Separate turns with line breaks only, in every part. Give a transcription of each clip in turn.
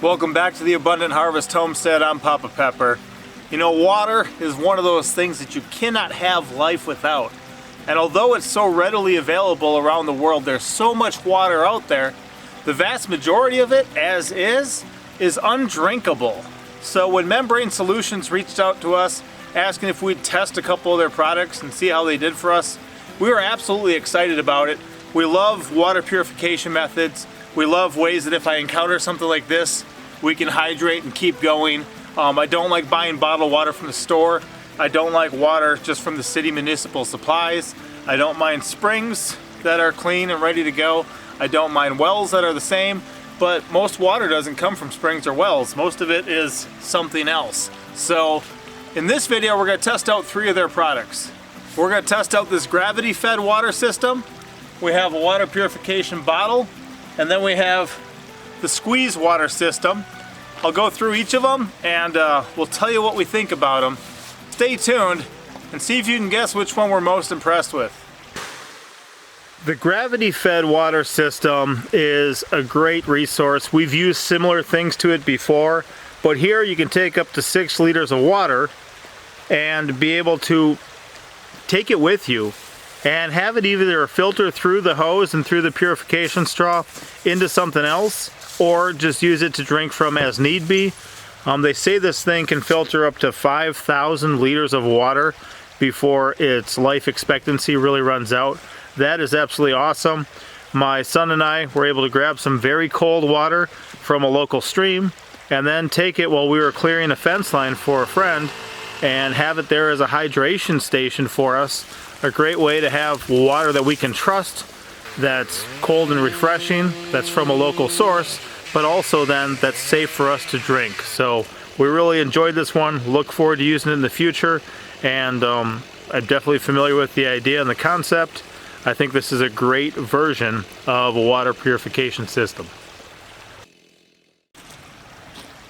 Welcome back to the Abundant Harvest Homestead. I'm Papa Pepper. You know, water is one of those things that you cannot have life without. And although it's so readily available around the world, there's so much water out there, the vast majority of it, as is undrinkable. So when Membrane Solutions reached out to us asking if we'd test a couple of their products and see how they did for us, we were absolutely excited about it. We love water purification methods. We love ways that if I encounter something like this, we can hydrate and keep going. I don't like buying bottled water from the store. I don't like water just from the city municipal supplies. I don't mind springs that are clean and ready to go. I don't mind wells that are the same, but most water doesn't come from springs or wells. Most of it is something else. So in this video, we're gonna test out 3 of their products. We're gonna test out this gravity-fed water system. We have a water purification bottle, and then we have the squeeze water system. I'll go through each of them and we'll tell you what we think about them. Stay tuned and see if you can guess which one we're most impressed with. The gravity-fed water system is a great resource. We've used similar things to it before, but here you can take up to 6 liters of water and be able to take it with you and have it either filter through the hose and through the purification straw into something else, or just use it to drink from as need be. They say this thing can filter up to 5,000 liters of water before its life expectancy really runs out. That is absolutely awesome. My son and I were able to grab some very cold water from a local stream and then take it while we were clearing a fence line for a friend and have it there as a hydration station for us. A great way to have water that we can trust, that's cold and refreshing, that's from a local source, but also then that's safe for us to drink. So we really enjoyed this one, look forward to using it in the future, and I'm definitely familiar with the idea and the concept. I think this is a great version of a water purification system.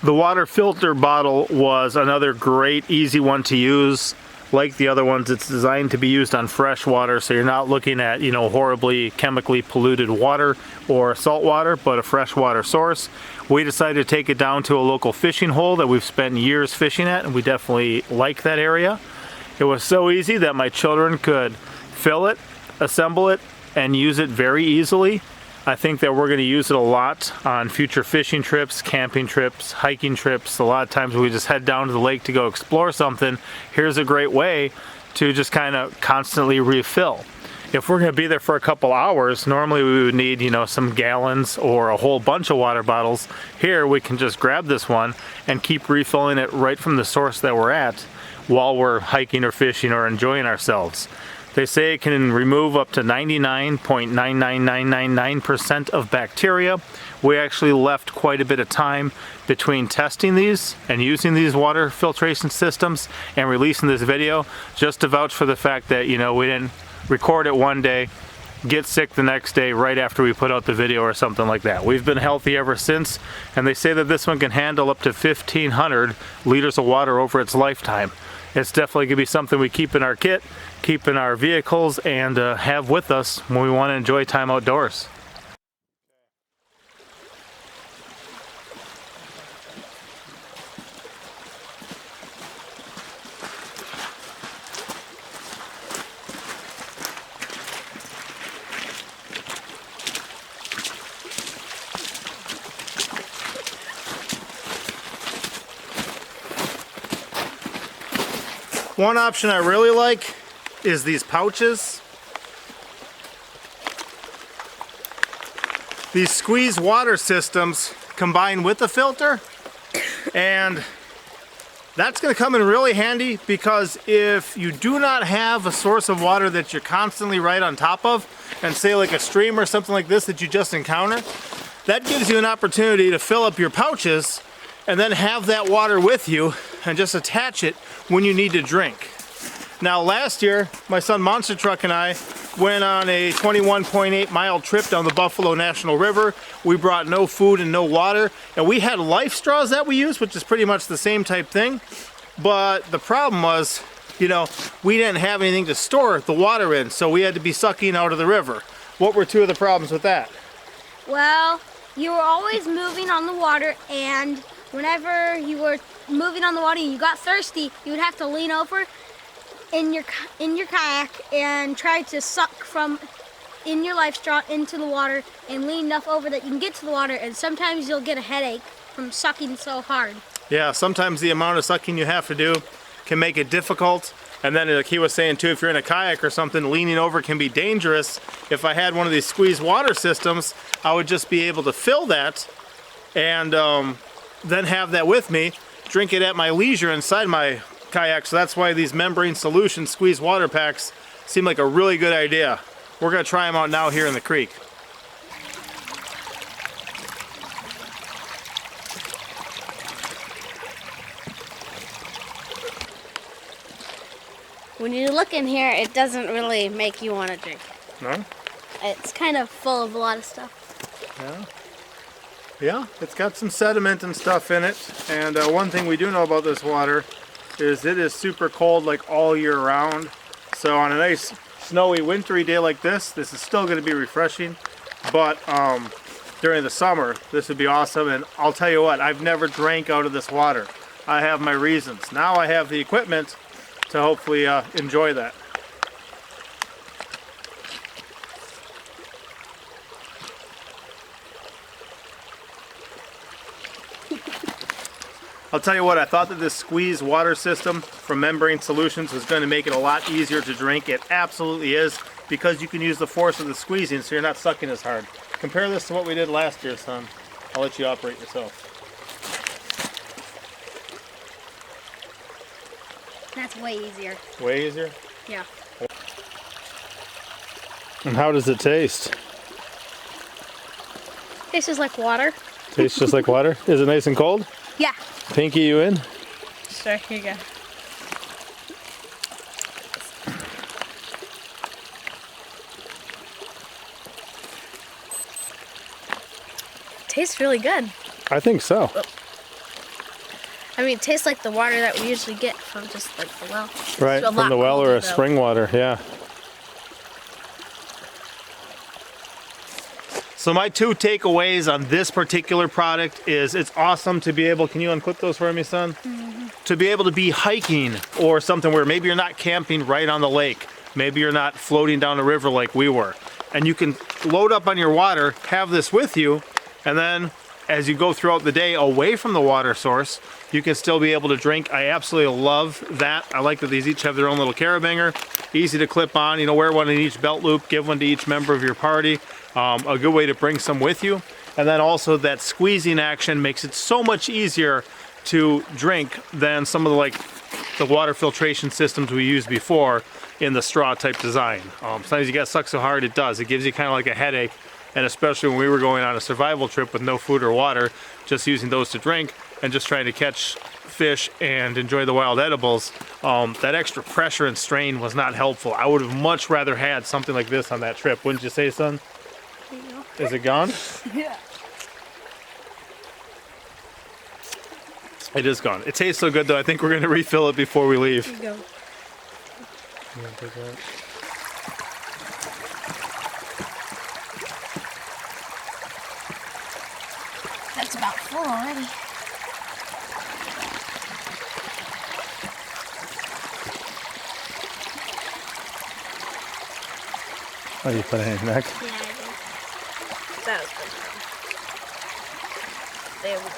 The water filter bottle was another great, easy one to use. Like the other ones, it's designed to be used on fresh water, so you're not looking at, you know, horribly chemically polluted water or salt water, but a freshwater source. We decided to take it down to a local fishing hole that we've spent years fishing at, and we definitely like that area. It was so easy that my children could fill it, assemble it, and use it very easily. I think that we're going to use it a lot on future fishing trips, camping trips, hiking trips. A lot of times we just head down to the lake to go explore something. Here's a great way to just kind of constantly refill. If we're going to be there for a couple hours, normally we would need, you know, some gallons or a whole bunch of water bottles. Here we can just grab this one and keep refilling it right from the source that we're at while we're hiking or fishing or enjoying ourselves. They say it can remove up to 99.99999% of bacteria. We actually left quite a bit of time between testing these and using these water filtration systems and releasing this video just to vouch for the fact that, you know, we didn't record it one day, get sick the next day right after we put out the video or something like that. We've been healthy ever since, and they say that this one can handle up to 1,500 liters of water over its lifetime. It's definitely going to be something we keep in our kit, keep in our vehicles, and have with us when we want to enjoy time outdoors. One option I really like is these pouches. These squeeze water systems combine with the filter, and that's going to come in really handy because if you do not have a source of water that you're constantly right on top of, and say like a stream or something like this that you just encounter, that gives you an opportunity to fill up your pouches and then have that water with you and just attach it when you need to drink. Now last year, my son Monster Truck and I went on a 21.8 mile trip down the Buffalo National River. We brought no food and no water, and we had life straws that we used, which is pretty much the same type thing. But the problem was, you know, we didn't have anything to store the water in, so we had to be sucking out of the river. What were 2 of the problems with that?
Well, you were always moving on the water, and whenever you were moving on the water and you got thirsty, you would have to lean over in your kayak and try to suck from in your life straw into the water and lean enough over that you can get to the water, and sometimes you'll get a headache from sucking so hard.
Yeah, sometimes the amount of sucking you have to do can make it difficult. And then like he was saying too, if you're in a kayak or something, leaning over can be dangerous. If I had one of these squeeze water systems, I would just be able to fill that and then have that with me, drink it at my leisure inside my kayak. So that's why these membrane solution squeeze water packs seem like a really good idea. We're gonna try them out now here in the creek.
When you look in here, it doesn't really make you want to drink.
No?
It's kind of full of a lot of stuff.
Yeah. Yeah, it's got some sediment and stuff in it. And one thing we do know about this water is it is super cold like all year round. So on a nice snowy wintry day like this is still going to be refreshing. But during the summer, this would be awesome. And I'll tell you what, I've never drank out of this water. I have my reasons. Now I have the equipment to hopefully enjoy that. I'll tell you what, I thought that this squeeze water system from Membrane Solutions was going to make it a lot easier to drink. It absolutely is, because you can use the force of the squeezing so you're not sucking as hard. Compare this to what we did last year, son. I'll let you operate yourself.
That's way easier.
Way easier?
Yeah.
And how does it taste?
Tastes just like water.
Tastes just like water? Is it nice and cold?
Yeah.
Pinky, you in?
Sure, here you go. Tastes really good.
I think so.
I mean, it tastes like the water that we usually get from just like the well.
Right, from the well or a spring water, yeah. So my two takeaways on this particular product is it's awesome to be able, can you unclip those for me, son? Mm-hmm. To be able to be hiking or something where maybe you're not camping right on the lake. Maybe you're not floating down a river like we were. And you can load up on your water, have this with you, and then as you go throughout the day away from the water source, you can still be able to drink. I absolutely love that. I like that these each have their own little carabanger. Easy to clip on, you know, wear one in each belt loop, give one to each member of your party. A good way to bring some with you. And then also that squeezing action makes it so much easier to drink than some of the water filtration systems we used before in the straw type design. Sometimes you gotta suck so hard it does. It gives you kind of like a headache. And especially when we were going on a survival trip with no food or water, just using those to drink and just trying to catch fish and enjoy the wild edibles, that extra pressure and strain was not helpful. I would have much rather had something like this on that trip. Wouldn't you say, son? Is it gone?
Yeah.
It is gone. It tastes so good though, I think we're going to refill it before we leave.
Here you go.
You want to take that?
That's about full already.
Oh, you put it in your neck?
Yeah, I did. That was good. There we go.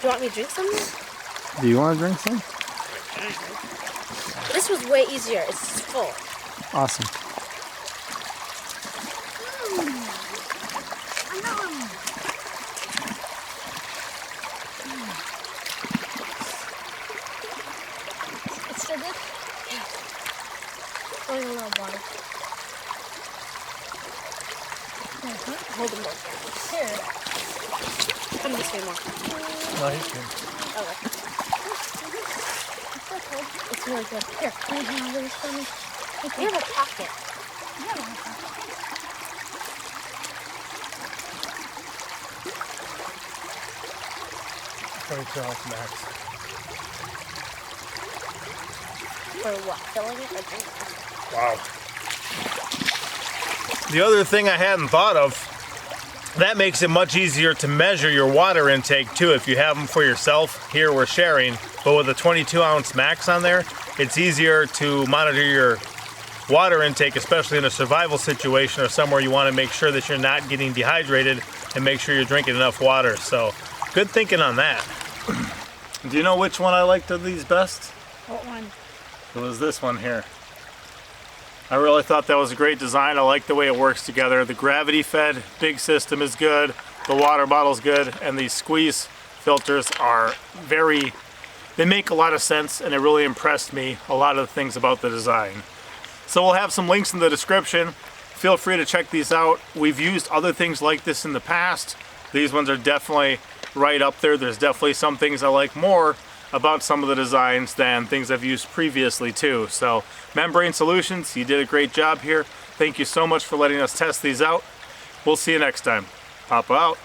Do you want me to drink some?
Do you want to drink some?
This was way easier. It's full.
Awesome.
It's still good? Yeah. Only a little water. Hold them both. Here. Come this way more.
No, he's good.
Okay. It's so cold. It's really good. Here, can you handle this for me? You have a pocket.
Probably turn off max.
For what? Filling it or drinking?
Wow. The other thing I hadn't thought of that makes it much easier to measure your water intake too. If you have them for yourself, here we're sharing, but with a 22-ounce max on there, it's easier to monitor your water intake, especially in a survival situation or somewhere you want to make sure that you're not getting dehydrated and make sure you're drinking enough water. So good thinking on that. Do you know which one I liked of these best?
What one?
It was this one here. I really thought that was a great design. I like the way it works together. The gravity fed big system is good, the water bottle's good, and these squeeze filters are they make a lot of sense, and it really impressed me, a lot of the things about the design. So we'll have some links in the description. Feel free to check these out. We've used other things like this in the past. These ones are definitely right up there. There's definitely some things I like more about some of the designs than things I've used previously too. So Membrane Solutions, you did a great job here. Thank you so much for letting us test these out. We'll see you next time. Papa out.